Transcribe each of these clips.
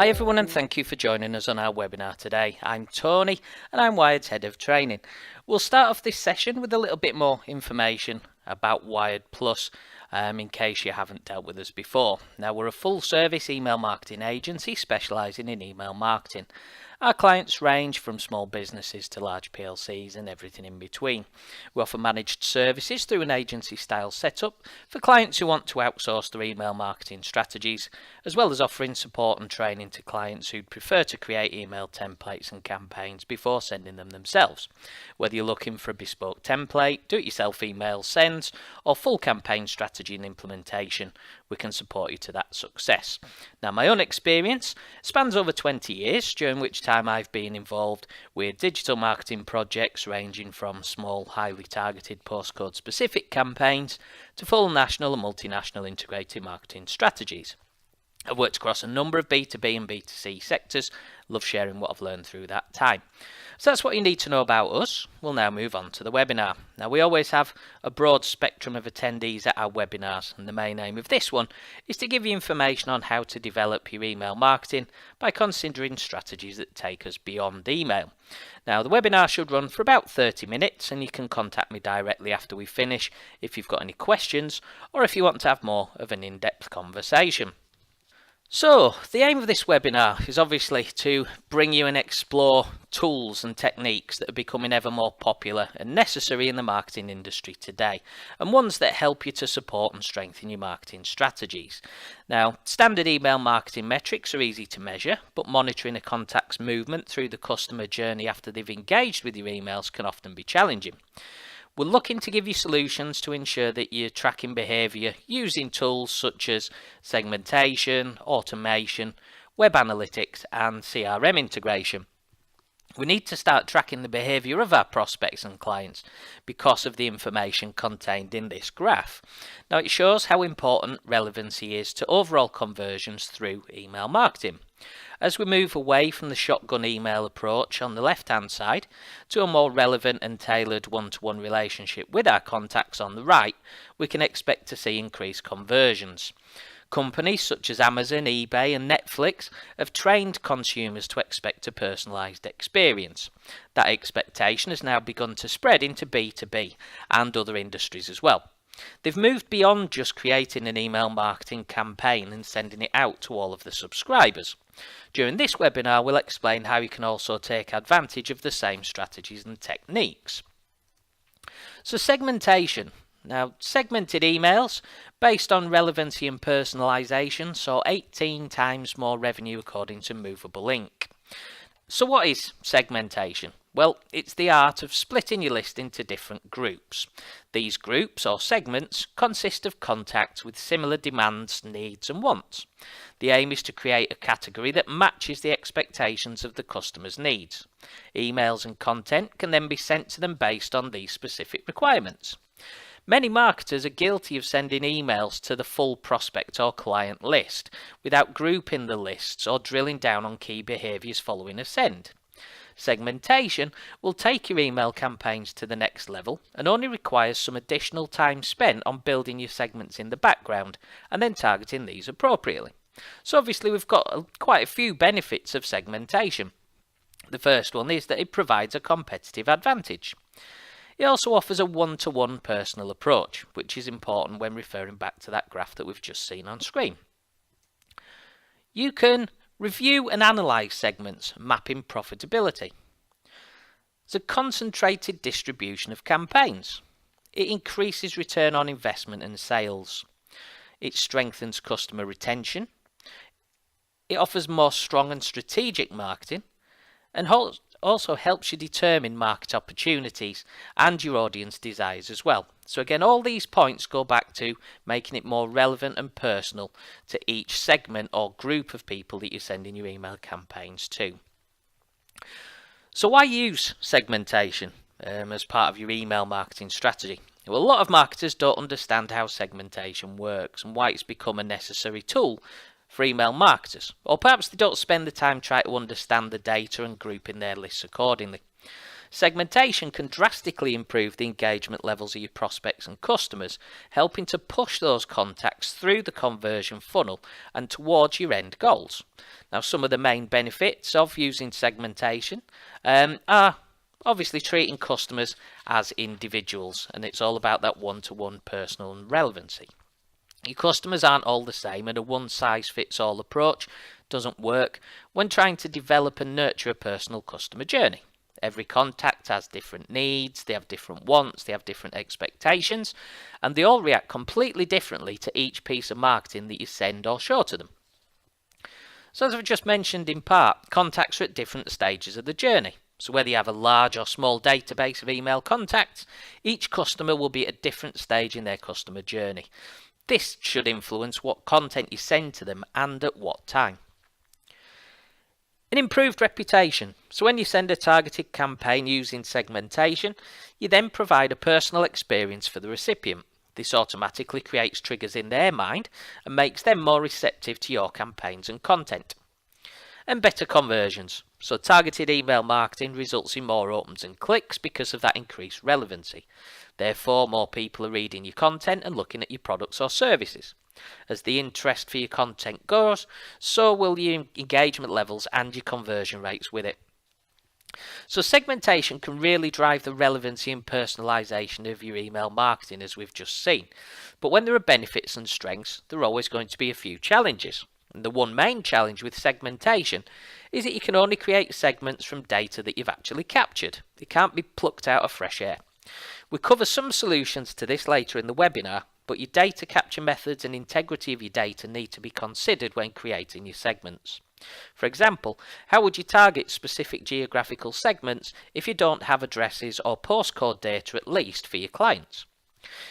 Hi everyone, and thank you for joining us on our webinar today. I'm Tony and I'm Wired's Head of Training. We'll start off this session with a little bit more information about Wired Plus in case you haven't dealt with us before. Now, we're a full service email marketing agency specialising in email marketing. Our clients range from small businesses to large PLCs and everything in between. We offer managed services through an agency style setup for clients who want to outsource their email marketing strategies, as well as offering support and training to clients who'd prefer to create email templates and campaigns before sending them themselves. Whether you're looking for a bespoke template, do-it-yourself email sends, or full campaign strategy and implementation, we can support you to that success. Now, my own experience spans over 20 years, during which time I've been involved with digital marketing projects ranging from small, highly targeted postcode specific campaigns to full national and multinational integrated marketing strategies. I've worked across a number of B2B and B2C sectors. Love sharing what I've learned through that time. So that's what you need to know about us. We'll now move on to the webinar. Now, we always have a broad spectrum of attendees at our webinars, and the main aim of this one is to give you information on how to develop your email marketing by considering strategies that take us beyond email. Now, the webinar should run for about 30 minutes, and you can contact me directly after we finish if you've got any questions or if you want to have more of an in-depth conversation. So, the aim of this webinar is obviously to bring you and explore tools and techniques that are becoming ever more popular and necessary in the marketing industry today, and ones that help you to support and strengthen your marketing strategies. Now, standard email marketing metrics are easy to measure, but monitoring a contact's movement through the customer journey after they've engaged with your emails can often be challenging. We're looking to give you solutions to ensure that you're tracking behaviour using tools such as segmentation, automation, web analytics and CRM integration. We need to start tracking the behaviour of our prospects and clients because of the information contained in this graph. Now, it shows how important relevancy is to overall conversions through email marketing. As we move away from the shotgun email approach on the left-hand side to a more relevant and tailored one-to-one relationship with our contacts on the right, we can expect to see increased conversions. Companies such as Amazon, eBay and Netflix have trained consumers to expect a personalised experience. That expectation has now begun to spread into B2B and other industries as well. They've moved beyond just creating an email marketing campaign and sending it out to all of the subscribers. During this webinar, we'll explain how you can also take advantage of the same strategies and techniques. So, segmentation. Now, segmented emails based on relevancy and personalisation saw 18 times more revenue according to Movable Ink. So what is segmentation? Well, it's the art of splitting your list into different groups. These groups or segments consist of contacts with similar demands, needs and wants. The aim is to create a category that matches the expectations of the customer's needs. Emails and content can then be sent to them based on these specific requirements. Many marketers are guilty of sending emails to the full prospect or client list without grouping the lists or drilling down on key behaviours following a send. Segmentation will take your email campaigns to the next level and only requires some additional time spent on building your segments in the background and then targeting these appropriately. So obviously we've got quite a few benefits of segmentation. The first one is that it provides a competitive advantage. It also offers a one-to-one personal approach, which is important when referring back to that graph that we've just seen on screen. You can review and analyse segments, mapping profitability. It's a concentrated distribution of campaigns. It increases return on investment and sales. It strengthens customer retention. It offers more strong and strategic marketing and also helps you determine market opportunities and your audience desires as well. So again, all these points go back to making it more relevant and personal to each segment or group of people that you're sending your email campaigns to. So why use segmentation as part of your email marketing strategy? Well, a lot of marketers don't understand how segmentation works and why it's become a necessary tool for email marketers, or perhaps they don't spend the time trying to understand the data and grouping their lists accordingly. Segmentation can drastically improve the engagement levels of your prospects and customers, helping to push those contacts through the conversion funnel and towards your end goals. Now, some of the main benefits of using segmentation are obviously treating customers as individuals, and it's all about that one-to-one personal and relevancy. Your customers aren't all the same, and a one-size-fits-all approach doesn't work when trying to develop and nurture a personal customer journey. Every contact has different needs, they have different wants, they have different expectations, and they all react completely differently to each piece of marketing that you send or show to them. So as I've just mentioned in part, contacts are at different stages of the journey. So whether you have a large or small database of email contacts, each customer will be at a different stage in their customer journey. This should influence what content you send to them and at what time. An improved reputation. So when you send a targeted campaign using segmentation, you then provide a personal experience for the recipient. This automatically creates triggers in their mind and makes them more receptive to your campaigns and content. And better conversions. So targeted email marketing results in more opens and clicks because of that increased relevancy. Therefore, more people are reading your content and looking at your products or services. As the interest for your content grows, so will your engagement levels and your conversion rates with it. So segmentation can really drive the relevancy and personalization of your email marketing, as we've just seen. But when there are benefits and strengths, there are always going to be a few challenges. And the one main challenge with segmentation is that you can only create segments from data that you've actually captured. It can't be plucked out of fresh air. We cover some solutions to this later in the webinar, but your data capture methods and integrity of your data need to be considered when creating your segments. For example, how would you target specific geographical segments if you don't have addresses or postcode data at least for your clients?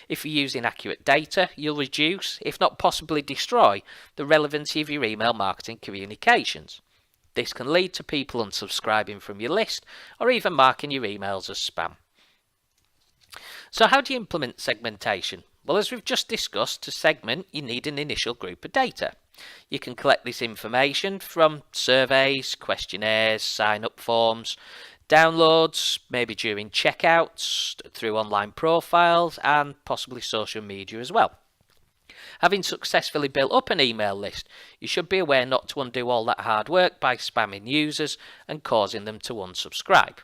If you're using accurate data, you'll reduce, if not possibly destroy, the relevancy of your email marketing communications. This can lead to people unsubscribing from your list or even marking your emails as spam. So how do you implement segmentation? Well, as we've just discussed, to segment you need an initial group of data. You can collect this information from surveys, questionnaires, sign-up forms, downloads, maybe during checkouts, through online profiles, and possibly social media as well. Having successfully built up an email list, you should be aware not to undo all that hard work by spamming users and causing them to unsubscribe.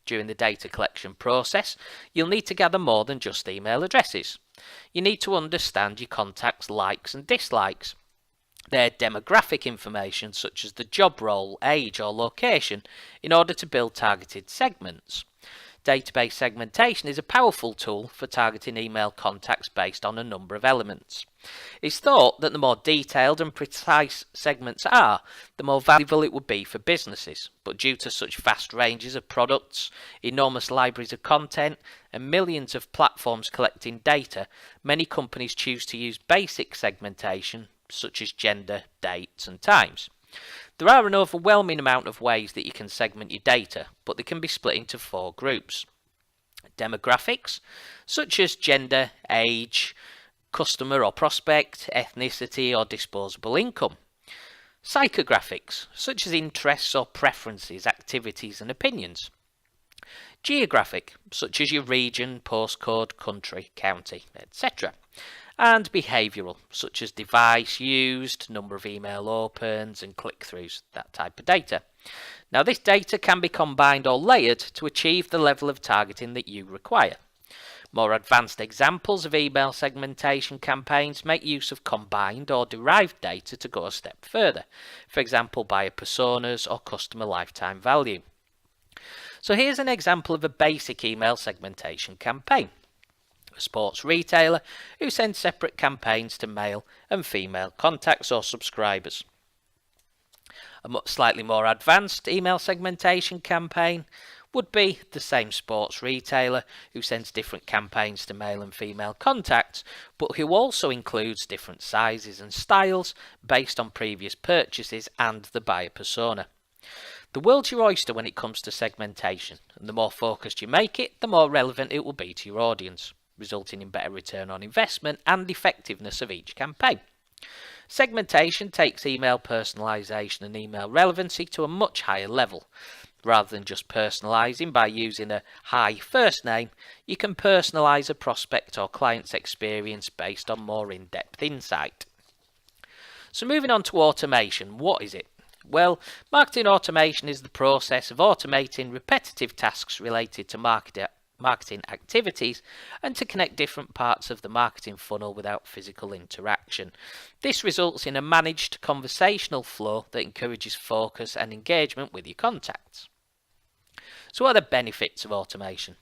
During the data collection process, you'll need to gather more than just email addresses. You need to understand your contacts' likes and dislikes, their demographic information such as the job role, age or location, in order to build targeted segments. Database segmentation is a powerful tool for targeting email contacts based on a number of elements. It's thought that the more detailed and precise segments are, the more valuable it would be for businesses, but due to such vast ranges of products, enormous libraries of content, and millions of platforms collecting data, many companies choose to use basic segmentation such as gender, dates and times. There are an overwhelming amount of ways that you can segment your data, but they can be split into 4 groups. Demographics, such as gender, age, customer or prospect, ethnicity or disposable income. Psychographics, such as interests or preferences, activities and opinions. Geographic, such as your region, postcode, country, county, etc. And behavioural, such as device used, number of email opens and click-throughs, that type of data. Now this data can be combined or layered to achieve the level of targeting that you require. More advanced examples of email segmentation campaigns make use of combined or derived data to go a step further, for example buyer personas or customer lifetime value. So here's an example of a basic email segmentation campaign. A sports retailer who sends separate campaigns to male and female contacts or subscribers. A slightly more advanced email segmentation campaign would be the same sports retailer who sends different campaigns to male and female contacts, but who also includes different sizes and styles based on previous purchases and the buyer persona. The world's your oyster when it comes to segmentation, and the more focused you make it, the more relevant it will be to your audience, resulting in better return on investment and effectiveness of each campaign. Segmentation takes email personalization and email relevancy to a much higher level. Rather than just personalising by using a hi first name, you can personalise a prospect or client's experience based on more in-depth insight. So moving on to automation, what is it? Well, marketing automation is the process of automating repetitive tasks related to marketing activities and to connect different parts of the marketing funnel without physical interaction. This results in a managed conversational flow that encourages focus and engagement with your contacts. So what are the benefits of automation?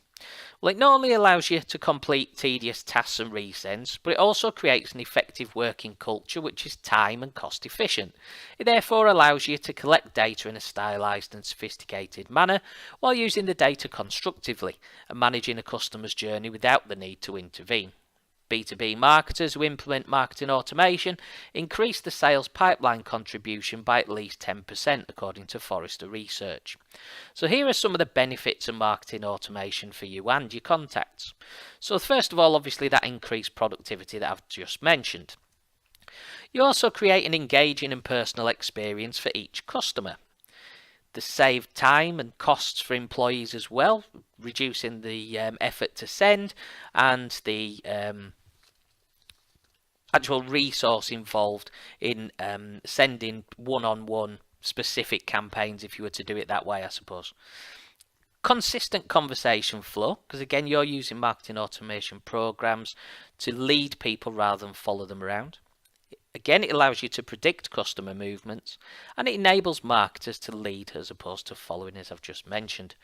Well, it not only allows you to complete tedious tasks and resends, but it also creates an effective working culture which is time and cost efficient. It therefore allows you to collect data in a stylised and sophisticated manner while using the data constructively and managing a customer's journey without the need to intervene. B2B marketers who implement marketing automation increase the sales pipeline contribution by at least 10%, according to Forrester research. So here are some of the benefits of marketing automation for you and your contacts. So first of all, obviously that increased productivity that I've just mentioned. You also create an engaging and personal experience for each customer. The saved time and costs for employees as well, reducing the effort to send and the actual resource involved in sending one-on-one specific campaigns if you were to do it that way, I suppose. Consistent conversation flow, because again you're using marketing automation programs to lead people rather than follow them around. Again, it allows you to predict customer movements and it enables marketers to lead as opposed to following, as I've just mentioned.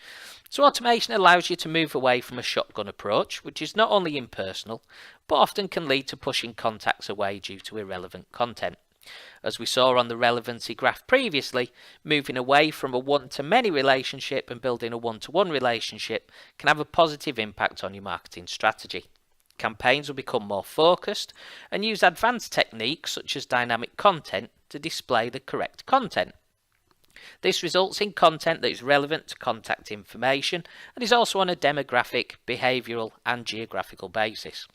So automation allows you to move away from a shotgun approach, which is not only impersonal, but often can lead to pushing contacts away due to irrelevant content. As we saw on the relevancy graph previously, moving away from a one-to-many relationship and building a one-to-one relationship can have a positive impact on your marketing strategy. Campaigns will become more focused and use advanced techniques such as dynamic content to display the correct content. This results in content that is relevant to contact information and is also on a demographic, behavioural and geographical basis.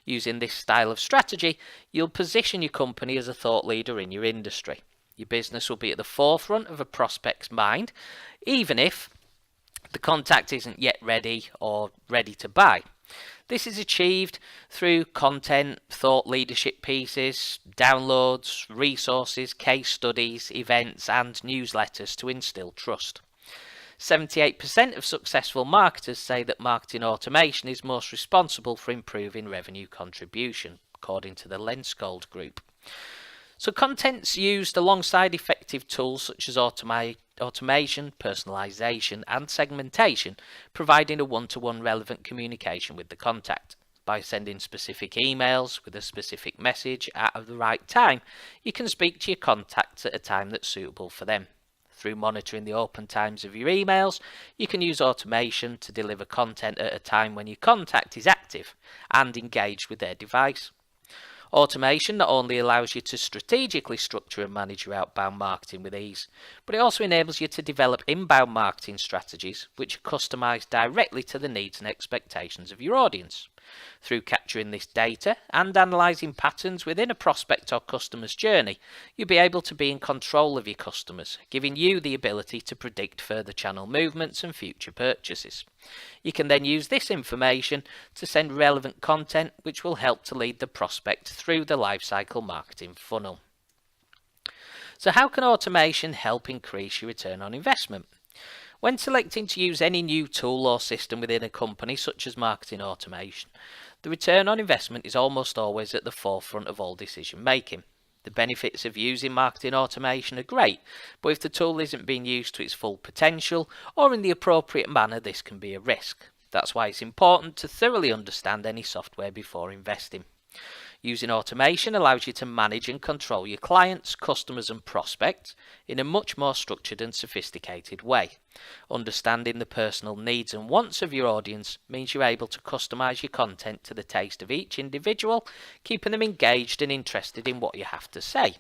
Using this style of strategy, you'll position your company as a thought leader in your industry. Your business will be at the forefront of a prospect's mind, even if the contact isn't yet ready or ready to buy. This is achieved through content, thought leadership pieces, downloads, resources, case studies, events and newsletters to instill trust. 78% of successful marketers say that marketing automation is most responsible for improving revenue contribution, according to the Lenskold Group. So content's used alongside effective tools such as automation, personalization and segmentation, providing a one-to-one relevant communication with the contact. By sending specific emails with a specific message at the right time, you can speak to your contacts at a time that's suitable for them. Through monitoring the open times of your emails, you can use automation to deliver content at a time when your contact is active and engaged with their device. Automation not only allows you to strategically structure and manage your outbound marketing with ease, but it also enables you to develop inbound marketing strategies which are customized directly to the needs and expectations of your audience. Through capturing this data and analysing patterns within a prospect or customer's journey, you'll be able to be in control of your customers, giving you the ability to predict further channel movements and future purchases. You can then use this information to send relevant content which will help to lead the prospect through the lifecycle marketing funnel. So how can automation help increase your return on investment? When selecting to use any new tool or system within a company such as marketing automation, the return on investment is almost always at the forefront of all decision making. The benefits of using marketing automation are great, but if the tool isn't being used to its full potential or in the appropriate manner, this can be a risk. That's why it's important to thoroughly understand any software before investing. Using automation allows you to manage and control your clients, customers and prospects in a much more structured and sophisticated way. Understanding the personal needs and wants of your audience means you're able to customize your content to the taste of each individual, keeping them engaged and interested in what you have to say.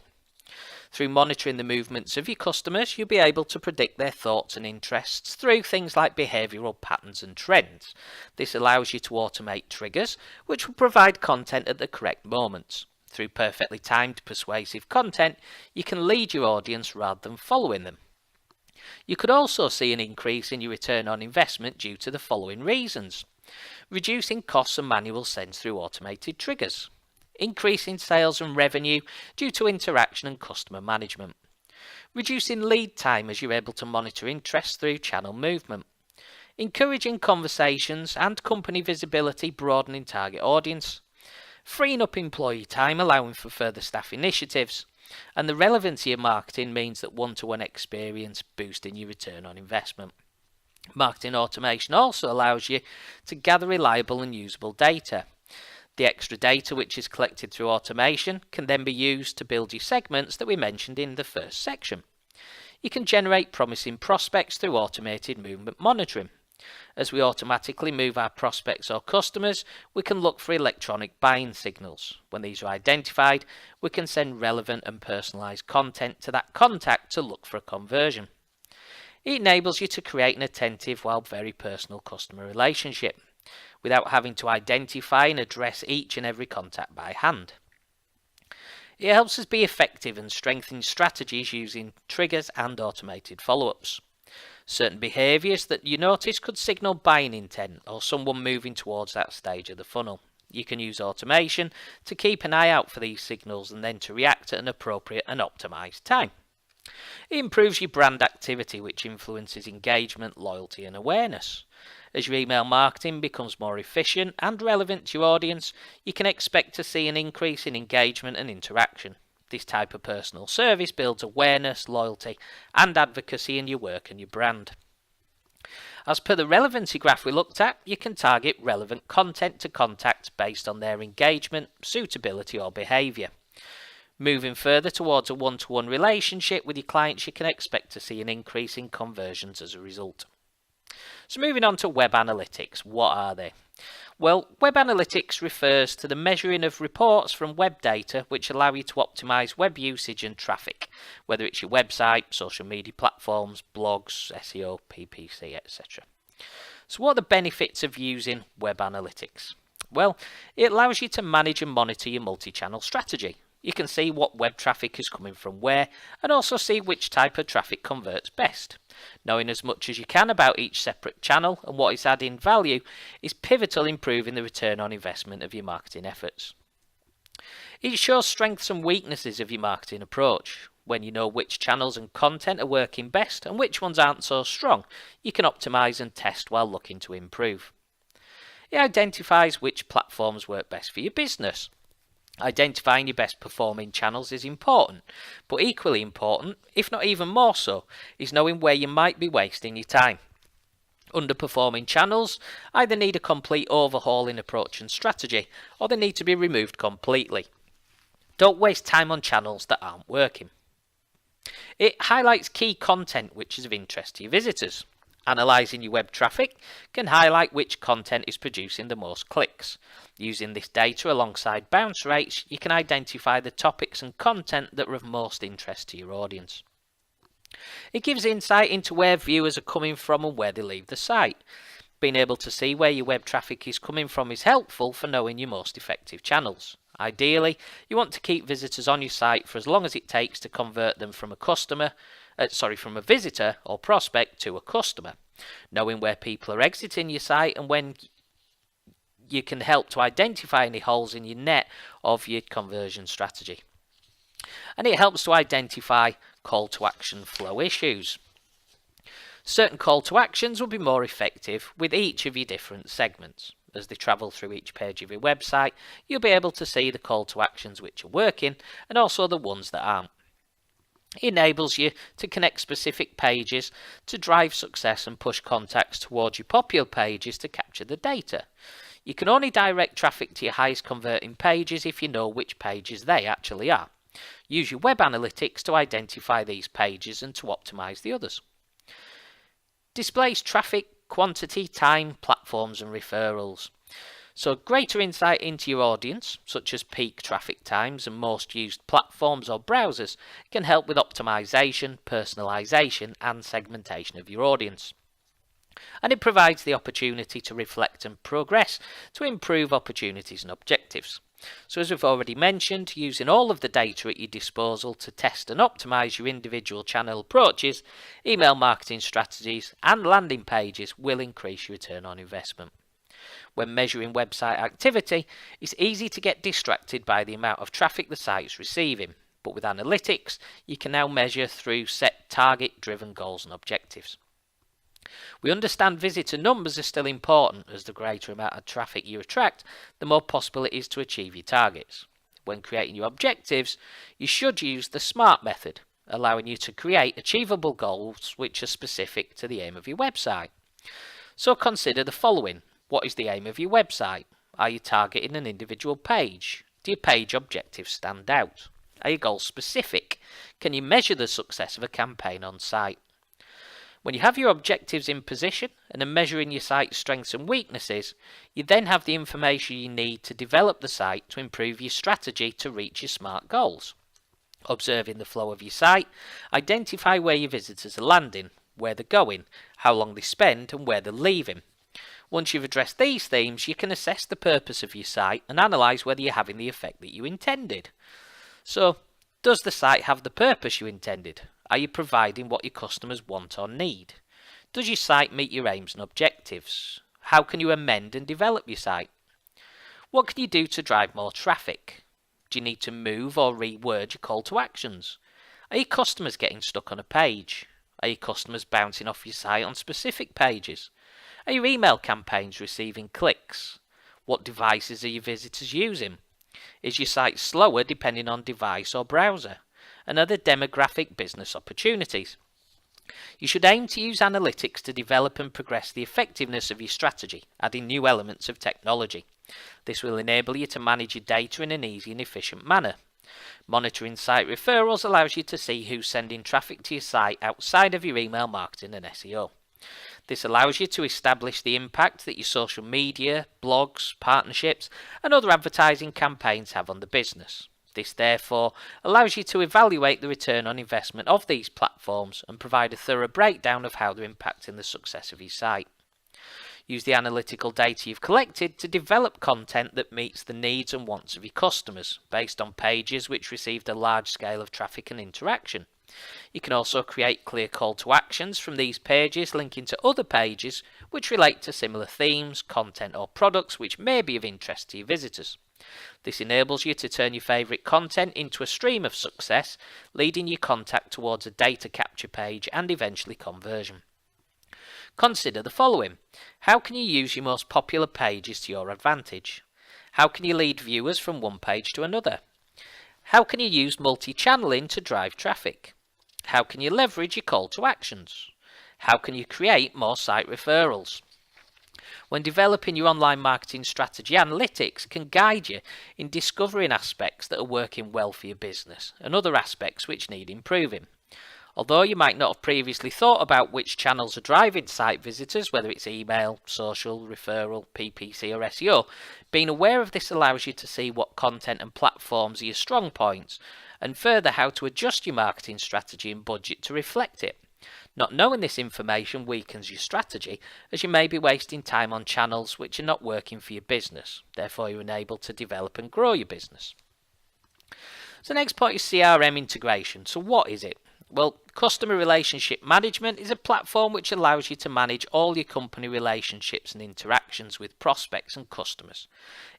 Through monitoring the movements of your customers, you'll be able to predict their thoughts and interests through things like behavioural patterns and trends. This allows you to automate triggers, which will provide content at the correct moments. Through perfectly timed persuasive content, you can lead your audience rather than following them. You could also see an increase in your return on investment due to the following reasons: reducing costs and manual sends through automated triggers, increasing sales and revenue due to interaction and customer management, reducing lead time as you're able to monitor interest through channel movement, encouraging conversations and company visibility, broadening target audience, freeing up employee time, allowing for further staff initiatives, and the relevancy of marketing means that one-to-one experience boosting your return on investment. Marketing automation also allows you to gather reliable and usable data. The extra data which is collected through automation can then be used to build your segments that we mentioned in the first section. You can generate promising prospects through automated movement monitoring. As we automatically move our prospects or customers, we can look for electronic buying signals. When these are identified, we can send relevant and personalized content to that contact to look for a conversion. It enables you to create an attentive while very personal customer relationship, without having to identify and address each and every contact by hand. It helps us be effective and strengthen strategies using triggers and automated follow-ups. Certain behaviours that you notice could signal buying intent or someone moving towards that stage of the funnel. You can use automation to keep an eye out for these signals and then to react at an appropriate and optimised time. It improves your brand activity, which influences engagement, loyalty and awareness. As your email marketing becomes more efficient and relevant to your audience, you can expect to see an increase in engagement and interaction. This type of personal service builds awareness, loyalty and advocacy in your work and your brand. As per the relevancy graph we looked at, you can target relevant content to contacts based on their engagement, suitability or behaviour. Moving further towards a one-to-one relationship with your clients, you can expect to see an increase in conversions as a result. So moving on to web analytics, what are they? Well, web analytics refers to the measuring of reports from web data which allow you to optimize web usage and traffic, whether it's your website, social media platforms, blogs, SEO, PPC, etc. So what are the benefits of using web analytics? Well, it allows you to manage and monitor your multi-channel strategy. You can see what web traffic is coming from where and also see which type of traffic converts best. Knowing as much as you can about each separate channel and what is adding value is pivotal in improving the return on investment of your marketing efforts. It shows strengths and weaknesses of your marketing approach. When you know which channels and content are working best and which ones aren't so strong, you can optimize and test while looking to improve. It identifies which platforms work best for your business. Identifying your best performing channels is important, but equally important, if not even more so, is knowing where you might be wasting your time. Underperforming channels either need a complete overhaul in approach and strategy, or they need to be removed completely. Don't waste time on channels that aren't working. It highlights key content which is of interest to your visitors. Analysing your web traffic can highlight which content is producing the most clicks. Using this data alongside bounce rates, you can identify the topics and content that are of most interest to your audience. It gives insight into where viewers are coming from and where they leave the site. Being able to see where your web traffic is coming from is helpful for knowing your most effective channels. Ideally, you want to keep visitors on your site for as long as it takes to convert them from a visitor or prospect to a customer. Knowing where people are exiting your site and when you can help to identify any holes in your net of your conversion strategy. And it helps to identify call to action flow issues. Certain call to actions will be more effective with each of your different segments. As they travel through each page of your website, you'll be able to see the call to actions which are working and also the ones that aren't. It enables you to connect specific pages to drive success and push contacts towards your popular pages to capture the data. You can only direct traffic to your highest converting pages if you know which pages they actually are. Use your web analytics to identify these pages and to optimize the others. Displays traffic, quantity, time, platforms and referrals. So greater insight into your audience, such as peak traffic times and most used platforms or browsers, can help with optimization, personalization and segmentation of your audience. And it provides the opportunity to reflect and progress to improve opportunities and objectives. So as we've already mentioned, using all of the data at your disposal to test and optimize your individual channel approaches, email marketing strategies and landing pages will increase your return on investment. When measuring website activity, it's easy to get distracted by the amount of traffic the site is receiving, but with analytics, you can now measure through set target-driven goals and objectives. We understand visitor numbers are still important, as the greater amount of traffic you attract, the more possible it is to achieve your targets. When creating your objectives, you should use the SMART method, allowing you to create achievable goals which are specific to the aim of your website. So consider the following. What is the aim of your website? Are you targeting an individual page? Do your page objectives stand out? Are your goals specific? Can you measure the success of a campaign on site? When you have your objectives in position and are measuring your site's strengths and weaknesses, you then have the information you need to develop the site to improve your strategy to reach your SMART goals. Observing the flow of your site, identify where your visitors are landing, where they're going, how long they spend and where they're leaving. Once you've addressed these themes, you can assess the purpose of your site and analyse whether you're having the effect that you intended. So, does the site have the purpose you intended? Are you providing what your customers want or need? Does your site meet your aims and objectives? How can you amend and develop your site? What can you do to drive more traffic? Do you need to move or reword your call to actions? Are your customers getting stuck on a page? Are your customers bouncing off your site on specific pages? Are your email campaigns receiving clicks? What devices are your visitors using? Is your site slower depending on device or browser? And other demographic business opportunities. You should aim to use analytics to develop and progress the effectiveness of your strategy, adding new elements of technology. This will enable you to manage your data in an easy and efficient manner. Monitoring site referrals allows you to see who's sending traffic to your site outside of your email marketing and SEO. This allows you to establish the impact that your social media, blogs, partnerships, and other advertising campaigns have on the business. This therefore allows you to evaluate the return on investment of these platforms and provide a thorough breakdown of how they're impacting the success of your site. Use the analytical data you've collected to develop content that meets the needs and wants of your customers, based on pages which received a large scale of traffic and interaction. You can also create clear call to actions from these pages linking to other pages which relate to similar themes, content or products which may be of interest to your visitors. This enables you to turn your favourite content into a stream of success, leading your contact towards a data capture page and eventually conversion. Consider the following. How can you use your most popular pages to your advantage? How can you lead viewers from one page to another? How can you use multi-channeling to drive traffic? How can you leverage your call to actions? How can you create more site referrals? When developing your online marketing strategy, analytics can guide you in discovering aspects that are working well for your business and other aspects which need improving. Although you might not have previously thought about which channels are driving site visitors, whether it's email, social, referral, PPC or SEO, being aware of this allows you to see what content and platforms are your strong points and further how to adjust your marketing strategy and budget to reflect it. Not knowing this information weakens your strategy, as you may be wasting time on channels which are not working for your business. Therefore, you're unable to develop and grow your business. So next point is CRM integration. So what is it? Well, customer relationship management is a platform which allows you to manage all your company relationships and interactions with prospects and customers.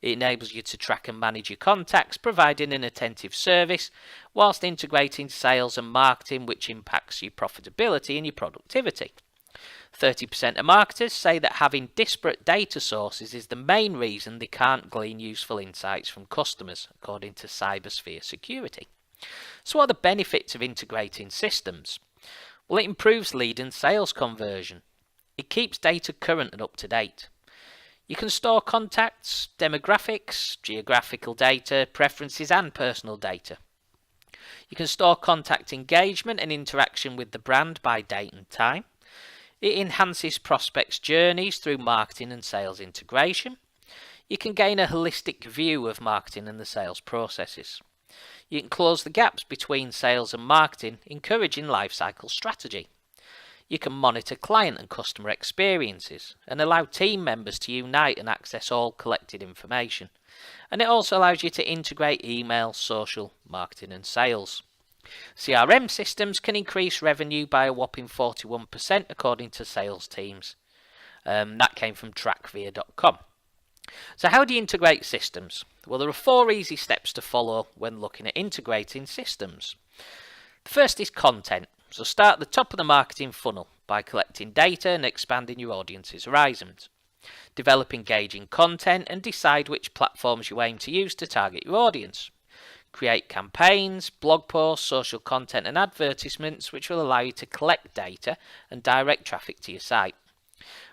It enables you to track and manage your contacts, providing an attentive service, whilst integrating sales and marketing, which impacts your profitability and your productivity. 30% of marketers say that having disparate data sources is the main reason they can't glean useful insights from customers, according to Cybersphere Security. So what are the benefits of integrating systems? Well, it improves lead and sales conversion. It keeps data current and up to date. You can store contacts, demographics, geographical data, preferences and personal data. You can store contact engagement and interaction with the brand by date and time. It enhances prospects' journeys through marketing and sales integration. You can gain a holistic view of marketing and the sales processes. You can close the gaps between sales and marketing, encouraging lifecycle strategy. You can monitor client and customer experiences and allow team members to unite and access all collected information. And it also allows you to integrate email, social, marketing and sales. CRM systems can increase revenue by a whopping 41% according to sales teams. That came from trackvia.com. So how do you integrate systems? Well, there are 4 easy steps to follow when looking at integrating systems. The first is content. So start at the top of the marketing funnel by collecting data and expanding your audience's horizons. Develop engaging content and decide which platforms you aim to use to target your audience. Create campaigns, blog posts, social content and advertisements which will allow you to collect data and direct traffic to your site.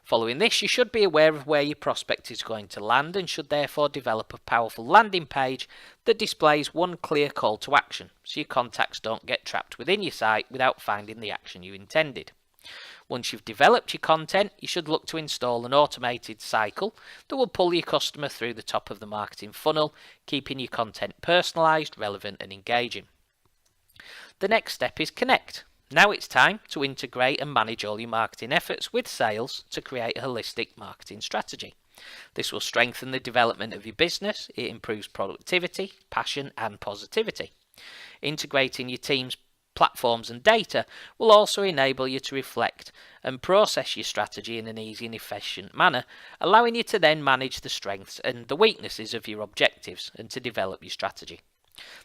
Following this, you should be aware of where your prospect is going to land and should therefore develop a powerful landing page that displays one clear call to action so your contacts don't get trapped within your site without finding the action you intended. Once you've developed your content, you should look to install an automated cycle that will pull your customer through the top of the marketing funnel, keeping your content personalized, relevant and engaging. The next step is connect. Now it's time to integrate and manage all your marketing efforts with sales to create a holistic marketing strategy. This will strengthen the development of your business. It improves productivity, passion and positivity. Integrating your team's platforms and data will also enable you to reflect and process your strategy in an easy and efficient manner, allowing you to then manage the strengths and the weaknesses of your objectives and to develop your strategy.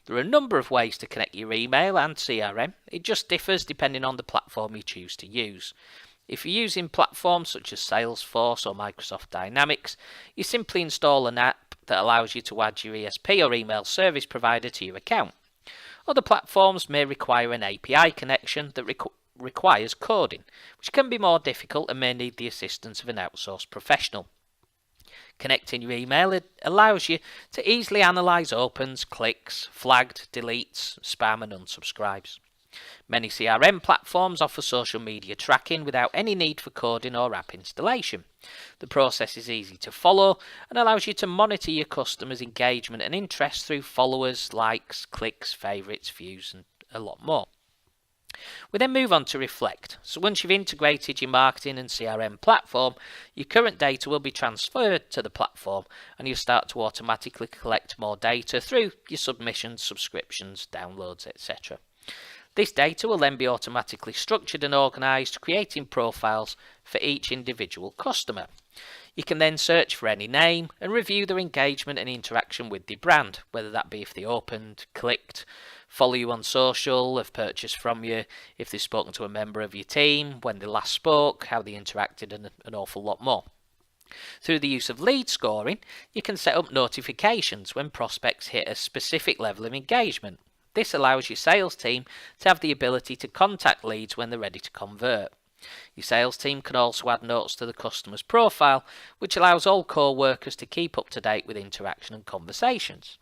There are a number of ways to connect your email and CRM. It just differs depending on the platform you choose to use. If you're using platforms such as Salesforce or Microsoft Dynamics, you simply install an app that allows you to add your ESP or email service provider to your account. Other platforms may require an API connection that requires coding, which can be more difficult and may need the assistance of an outsourced professional. Connecting your email allows you to easily analyze opens, clicks, flagged, deletes, spam and unsubscribes. Many CRM platforms offer social media tracking without any need for coding or app installation. The process is easy to follow and allows you to monitor your customers' engagement and interest through followers, likes, clicks, favorites, views and a lot more. We then move on to reflect. So once you've integrated your marketing and CRM platform, your current data will be transferred to the platform and you'll start to automatically collect more data through your submissions, subscriptions, downloads, etc. This data will then be automatically structured and organized, creating profiles for each individual customer. You can then search for any name and review their engagement and interaction with the brand, whether that be if they opened, clicked, follow you on social, have purchased from you, if they've spoken to a member of your team, when they last spoke, how they interacted, and an awful lot more. Through the use of lead scoring, you can set up notifications when prospects hit a specific level of engagement. This allows your sales team to have the ability to contact leads when they're ready to convert. Your sales team can also add notes to the customer's profile, which allows all core workers to keep up to date with interaction and conversations.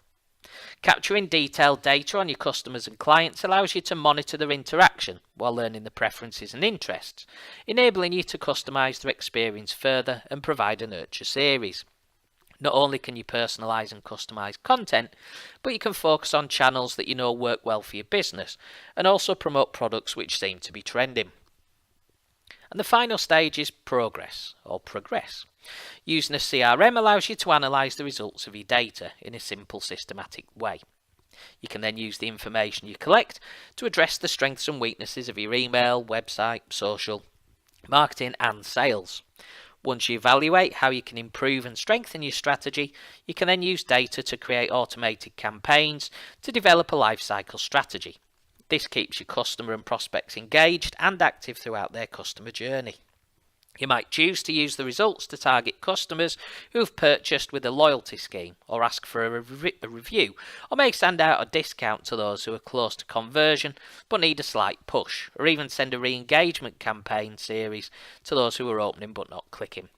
Capturing detailed data on your customers and clients allows you to monitor their interaction while learning their preferences and interests, enabling you to customize their experience further and provide a nurture series. Not only can you personalize and customize content, but you can focus on channels that you know work well for your business and also promote products which seem to be trending. And the final stage is progress. Using a CRM allows you to analyze the results of your data in a simple, systematic way. You can then use the information you collect to address the strengths and weaknesses of your email, website, social, marketing and sales. Once you evaluate how you can improve and strengthen your strategy, you can then use data to create automated campaigns to develop a lifecycle strategy. This keeps your customer and prospects engaged and active throughout their customer journey. You might choose to use the results to target customers who have purchased with a loyalty scheme or ask for a review, or may send out a discount to those who are close to conversion but need a slight push, or even send a re-engagement campaign series to those who are opening but not clicking.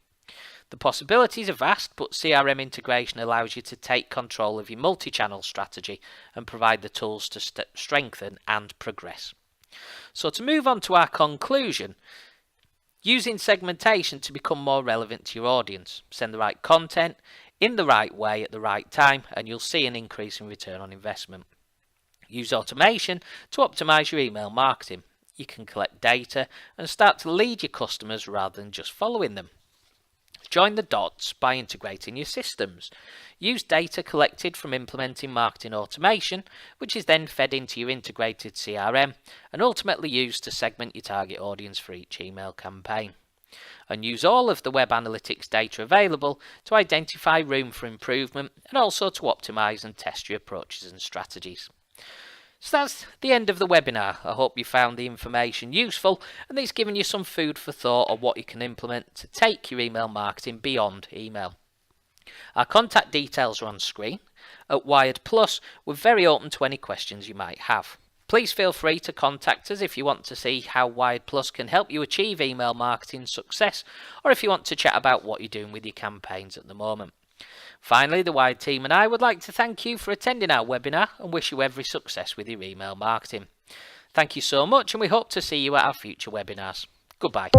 The possibilities are vast, but CRM integration allows you to take control of your multi-channel strategy and provide the tools to strengthen and progress. So to move on to our conclusion, using segmentation to become more relevant to your audience. Send the right content in the right way at the right time and you'll see an increase in return on investment. Use automation to optimize your email marketing. You can collect data and start to lead your customers rather than just following them. Join the dots by integrating your systems. Use data collected from implementing marketing automation, which is then fed into your integrated CRM and ultimately used to segment your target audience for each email campaign. And use all of the web analytics data available to identify room for improvement and also to optimize and test your approaches and strategies. So that's the end of the webinar. I hope you found the information useful and it's given you some food for thought on what you can implement to take your email marketing beyond email. Our contact details are on screen. At Wired Plus, we're very open to any questions you might have. Please feel free to contact us if you want to see how Wired Plus can help you achieve email marketing success, or if you want to chat about what you're doing with your campaigns at the moment. Finally, the Wired team and I would like to thank you for attending our webinar and wish you every success with your email marketing. Thank you so much, and we hope to see you at our future webinars. Goodbye.